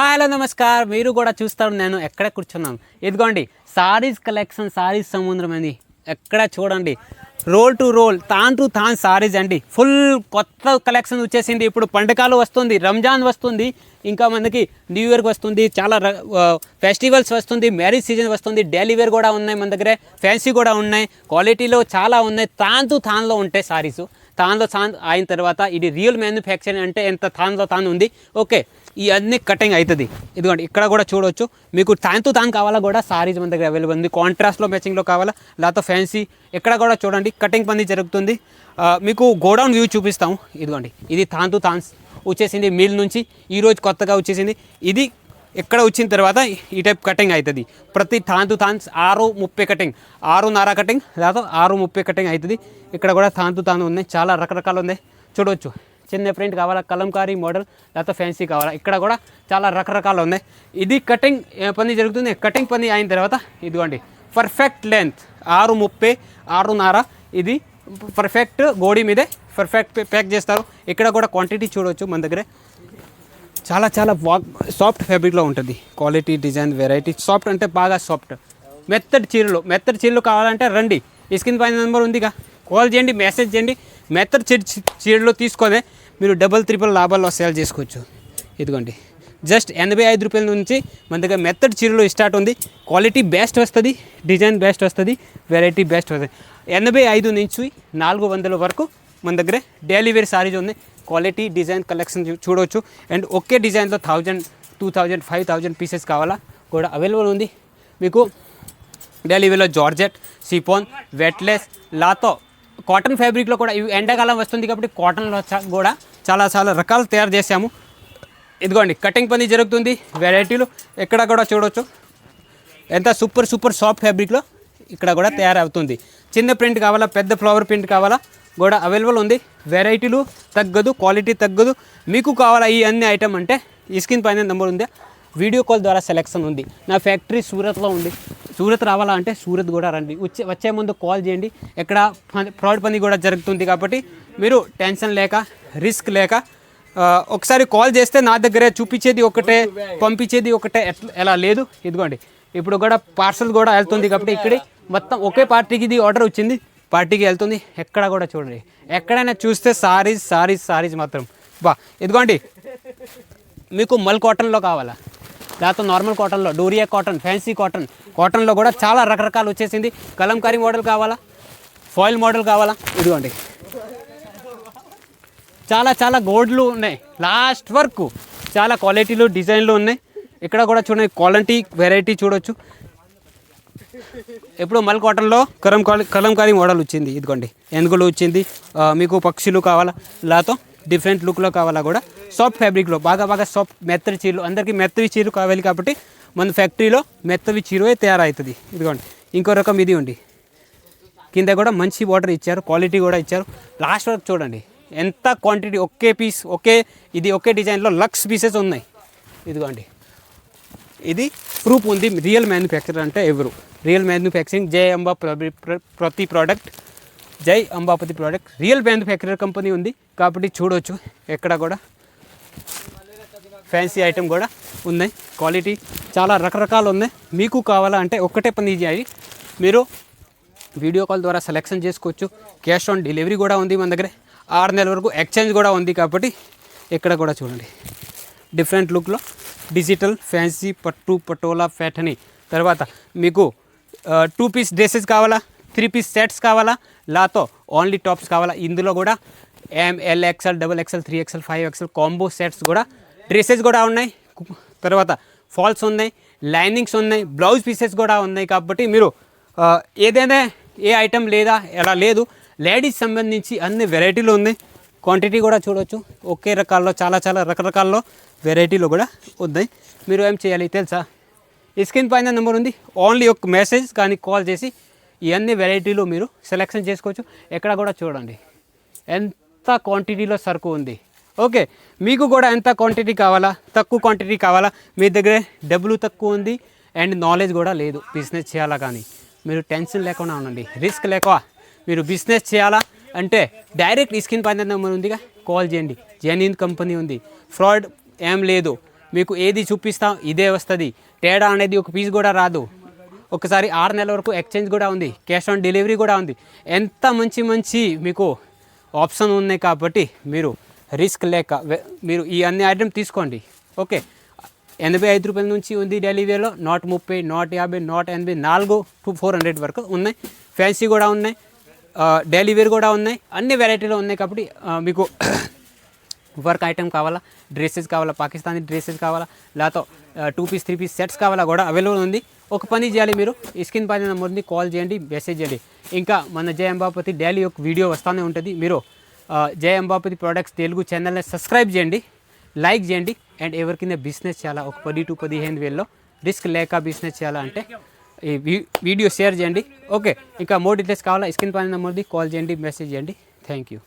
Hello నమస్కారం. మీరు కూడా చూస్తారు నేను ఎక్కడ కూర్చున్నాను. ఇదిగోండి సారీస్ కలెక్షన్, సారీస్ సముద్రం అండి. ఎక్కడ చూడండి, role to role, Dhaan to తాన్ సారీస్ అండి. ఫుల్ కొత్త కలెక్షన్ వచ్చేసింది. ఇప్పుడు పండగలు వస్తుంది, రంజాన్ వస్తుంది, ఇంకా మనకి న్యూ ఇయర్కి వస్తుంది, చాలా ఫెస్టివల్స్ వస్తుంది, మ్యారేజ్ సీజన్ వస్తుంది. డైలీ వేర్ కూడా ఉన్నాయి మన దగ్గర, ఫ్యాన్సీ కూడా ఉన్నాయి, క్వాలిటీలో చాలా ఉన్నాయి. తాన్ టు తాన్లో ఉంటాయి సారీస్. తాన్లో తాన్ అయిన తర్వాత ఇది రియల్ మ్యానుఫ్యాక్చరింగ్ అంటే ఎంత తాన్లో తాన్ ఉంది. ఓకే, ఇవన్నీ కటింగ్ అవుతుంది. ఇదిగోండి ఇక్కడ కూడా చూడవచ్చు. మీకు తాన్ టు తాన్ కావాలా కూడా సారీస్ మన దగ్గర అవైలబుల్ ఉంది. కాంట్రాస్ట్లో మ్యాచింగ్లో కావాలా, లేకపోతే ఫ్యాన్సీ. ఇక్కడ కూడా చూడండి కటింగ్ పని జరుగుతుంది. మీకు గోడౌన్ వ్యూ చూపిస్తాము. ఇదిగోండి ఇది తాన్ టు తాన్స్ వచ్చేసింది మిల్ నుంచి, ఈరోజు కొత్తగా వచ్చేసింది. ఇది ఎక్కడ వచ్చిన తర్వాత ఈ టైప్ కటింగ్ అవుతుంది. ప్రతి తాన్ టు తాన్స్ 6:30 కటింగ్, 6:30 కటింగ్, లేదా 6:30 కటింగ్ అవుతుంది. ఇక్కడ కూడా తాన్ టు తాన్ ఉన్నాయి, చాలా రకరకాలు ఉన్నాయి. చూడవచ్చు, చిన్న ప్రింట్ కావాలా, కలంకారీ మోడల్, లేకపోతే ఫ్యాన్సీ కావాలా. ఇక్కడ కూడా చాలా రకరకాలు ఉన్నాయి. ఇది కటింగ్ పని జరుగుతుంది. కటింగ్ పని అయిన తర్వాత ఇదిగోండి పర్ఫెక్ట్ లెంత్ 6:30, 6:30. ఇది పర్ఫెక్ట్ గోడి మీదే పర్ఫెక్ట్ ప్యాక్ చేస్తారు. ఇక్కడ కూడా క్వాంటిటీ చూడవచ్చు. మన దగ్గర చాలా చాలా సాఫ్ట్ ఫ్యాబ్రిక్లో ఉంటుంది. Quality, design, variety. సాఫ్ట్ అంటే బాగా సాఫ్ట్. మెత్తడి చీరలు కావాలంటే రండి, ఈ స్క్రీన్ పైన నెంబర్ ఉందిగా, కాల్ చేయండి, మెసేజ్ చేయండి. మెత్తడి చీరలు తీసుకొని మీరు 3 లాభాల్లో సేల్ చేసుకోవచ్చు. ఇదిగోండి జస్ట్ 85 రూపాయల నుంచి మన దగ్గర మెత్తడి చీరలు స్టార్ట్ ఉంది. క్వాలిటీ బెస్ట్ వస్తుంది, డిజైన్ బెస్ట్ వస్తుంది, వెరైటీ బెస్ట్ వస్తుంది. 85 నుంచి 400 వరకు మన దగ్గర డైలీ వేర్ సారీస్ ఉంది. క్వాలిటీ, డిజైన్, కలెక్షన్ చూడవచ్చు. అండ్ ఒకే డిజైన్లో 1000, 2000, 5000 పీసెస్ కావాలా కూడా అవైలబుల్ ఉంది. మీకు డైలీ వేర్లో జార్జెట్, సిఫాన్, వెట్లెస్, లాతో కాటన్ ఫ్యాబ్రిక్లో కూడా ఇవి ఎండాకాలం వస్తుంది కాబట్టి కాటన్లో కూడా చాలా చాలా రకాలు తయారు చేసాము. ఇదిగోండి కటింగ్ పని జరుగుతుంది. వెరైటీలు ఎక్కడ కూడా చూడవచ్చు. ఎంత సూపర్ సాఫ్ట్ ఫ్యాబ్రిక్లో ఇక్కడ కూడా తయారవుతుంది. చిన్న ప్రింట్ కావాలా, పెద్ద ఫ్లవర్ ప్రింట్ కావాలా కూడా అవైలబుల్ ఉంది. వెరైటీలు తగ్గదు, క్వాలిటీ తగ్గదు. మీకు కావాలా ఈ అన్ని ఐటమ్ అంటే ఈ స్క్రీన్ పైన నెంబర్ ఉంది, వీడియో కాల్ ద్వారా సెలెక్షన్ ఉంది. నా ఫ్యాక్టరీ సూరత్లో ఉంది. సూరత్ రావాలా అంటే సూరత్ కూడా రండి. వచ్చే ముందు కాల్ చేయండి. ఎక్కడ ఫ్రాడ్ పని కూడా జరుగుతుంది కాబట్టి మీరు టెన్షన్ లేక, రిస్క్ లేక ఒకసారి కాల్ చేస్తే నా దగ్గరే చూపించేది ఒకటే, పంపించేది ఒకటే, ఎలా లేదు. ఇదిగోండి ఇప్పుడు కూడా పార్సల్ కూడా వెళ్తుంది కాబట్టి ఇక్కడ మొత్తం ఒకే పార్టీకి ఇది ఆర్డర్ వచ్చింది, పార్టీకి వెళ్తుంది. ఎక్కడ కూడా చూడండి, ఎక్కడైనా చూస్తే సారీస్ మాత్రం బా. ఇదిగోండి మీకు మల్ కాటన్లో కావాలా, లేకపోతే నార్మల్ కాటన్లో, డోరియా కాటన్, ఫ్యాన్సీ కాటన్లో కూడా చాలా రకరకాలు వచ్చేసింది. కలంకారీ మోడల్ కావాలా, ఫాయిల్ మోడల్ కావాలా. ఇదిగోండి చాలా గోల్డ్లు ఉన్నాయి. లాస్ట్ వరకు చాలా క్వాలిటీలు, డిజైన్లు ఉన్నాయి. ఇక్కడ కూడా చూడండి క్వాలిటీ, వెరైటీ చూడవచ్చు. ఇప్పుడు మల్ కాటన్లో కలంకారీ మోడల్ వచ్చింది. ఇదిగోండి ఏనుగులు వచ్చింది. మీకు పక్షులు కావాలా, లేకపోతే డిఫరెంట్ లుక్లో కావాలా కూడా సాఫ్ట్ ఫ్యాబ్రిక్లో బాగా సాఫ్ట్ మెత్తడి చీరలు. అందరికీ మెత్తవి చీరలు కావాలి కాబట్టి మన ఫ్యాక్టరీలో మెత్తవి చీరే తయారవుతుంది. ఇదిగోండి ఇంకో రకం ఇది ఉంది. కింద కూడా మంచి బార్డర్ ఇచ్చారు, క్వాలిటీ కూడా ఇచ్చారు. లాస్ట్ వరకు చూడండి ఎంత క్వాంటిటీ. ఒకే పీస్, ఒకే డిజైన్లో లక్స్ పీసెస్ ఉన్నాయి. ఇదిగోండి ఇది ప్రూఫ్ ఉంది. రియల్ మ్యానుఫ్యాక్చర్ అంటే ఎవరు, రియల్ మ్యానుఫ్యాక్చరింగ్, జై అంబాపతి ప్రోడక్ట్, జై Ambapathi product real manufacturer company ఉంది కాబట్టి చూడవచ్చు. ఎక్కడ కూడా ఫ్యాన్సీ ఐటమ్ కూడా ఉన్నాయి. క్వాలిటీ చాలా రకరకాలు ఉన్నాయి. మీకు కావాలా అంటే ఒక్కటే పని చేయాలి, మీరు వీడియో కాల్ ద్వారా సెలెక్షన్ చేసుకోవచ్చు. క్యాష్ ఆన్ డెలివరీ కూడా ఉంది మన దగ్గర. 6 నెలల వరకు ఎక్స్చేంజ్ కూడా ఉంది కాబట్టి ఇక్కడ కూడా చూడండి డిఫరెంట్ లుక్లో డిజిటల్, ఫ్యాన్సీ, పట్టు, పటోలా, ప్యాటర్న్. తర్వాత మీకు 2 పీస్ డ్రెస్సెస్ కావాలా, 3 పీస్ సెట్స్ కావాలా, లాతో ఓన్లీ టాప్స్ కావాలా. ఇందులో కూడా ML, XL, XXL, 3XL, 5XL combo sets కూడా, డ్రెస్సెస్ కూడా ఉన్నాయి. తర్వాత ఫాల్స్ ఉన్నాయి, లైనింగ్స్ ఉన్నాయి, బ్లౌజ్ పీసెస్ కూడా ఉన్నాయి. కాబట్టి మీరు ఏదైనా ఏ ఐటమ్ లేదా ఎలా లేదు, లేడీస్ సంబంధించి అన్ని వెరైటీలు ఉన్నాయి. క్వాంటిటీ కూడా చూడవచ్చు. ఒకే రకాల్లో చాలా రకరకాల్లో వెరైటీలు కూడా ఉన్నాయి. మీరు ఏం చేయాలి తెలుసా, ఈ స్క్రీన్ పైన నెంబర్ ఉంది. ఓన్లీ ఒక మెసేజ్ కానీ కాల్ చేసి ఇవన్నీ వెరైటీలు మీరు సెలెక్షన్ చేసుకోవచ్చు. ఎక్కడ కూడా చూడండి ఎంత క్వాంటిటీలో సరుకు ఉంది. ఓకే, మీకు కూడా ఎంత క్వాంటిటీ కావాలా, తక్కువ క్వాంటిటీ కావాలా, మీ దగ్గర డబ్బులు తక్కువ ఉంది అండ్ నాలెడ్జ్ కూడా లేదు బిజినెస్ చేయాలా కానీ, మీరు టెన్షన్ లేకుండా ఉండండి, రిస్క్ లేక మీరు బిజినెస్ చేయాలా అంటే డైరెక్ట్ ఈ స్క్రీన్ పైన నెంబర్ ఉందిగా, కాల్ చేయండి. జెన్యూన్ కంపెనీ ఉంది, ఫ్రాడ్ ఏం లేదు. మీకు ఏది చూపిస్తాం ఇదే వస్తుంది, తేడా అనేది ఒక పీస్ కూడా రాదు. ఒకసారి 6 నెలల వరకు ఎక్స్చేంజ్ కూడా ఉంది, క్యాష్ ఆన్ డెలివరీ కూడా ఉంది. ఎంత మంచి మీకు ఆప్షన్ ఉన్నాయి కాబట్టి మీరు రిస్క్ లేక మీరు ఈ అన్ని ఐటమ్ తీసుకోండి. ఓకే, 85 రూపాయల నుంచి ఉంది డెలివరీలో, 130, 150, 180, 4 to 400 వరకు ఉన్నాయి. ఫ్యాన్సీ కూడా ఉన్నాయి, డెలివరీ కూడా ఉన్నాయి, అన్ని వెరైటీలో ఉన్నాయి. కాబట్టి మీకు వర్క్ ఐటమ్ కావాలా, డ్రెస్సెస్ కావాలా, పాకిస్తానీ డ్రెస్సెస్ కావాలా, లేకపోతే 2 పీస్ 3 పీస్ సెట్స్ కావాలా కూడా అవైలబుల్ ఉంది. ఒక పని చేయాలి, మీరు ఈ స్క్రీన్ పైన నెంబర్ని కాల్ చేయండి, మెసేజ్ చేయండి. ఇంకా మన జై అంబాపతి డైలీ ఒక వీడియో వస్తూనే ఉంటుంది. మీరు జై అంబాపతి ప్రొడక్ట్స్ తెలుగు ఛానల్ని సబ్స్క్రైబ్ చేయండి, లైక్ చేయండి. అండ్ ఎవరికైనా బిజినెస్ చేయాలా, ఒక 10 to 15 వేలలో రిస్క్ లేక బిజినెస్ చేయాలా అంటే ఈ వీడియో షేర్ చేయండి. ఓకే, ఇంకా మోర్ డీటెయిల్స్ కావాలా, స్క్రీన్ పైన నెంబర్ని కాల్ చేయండి, మెసేజ్ చేయండి. Thank you.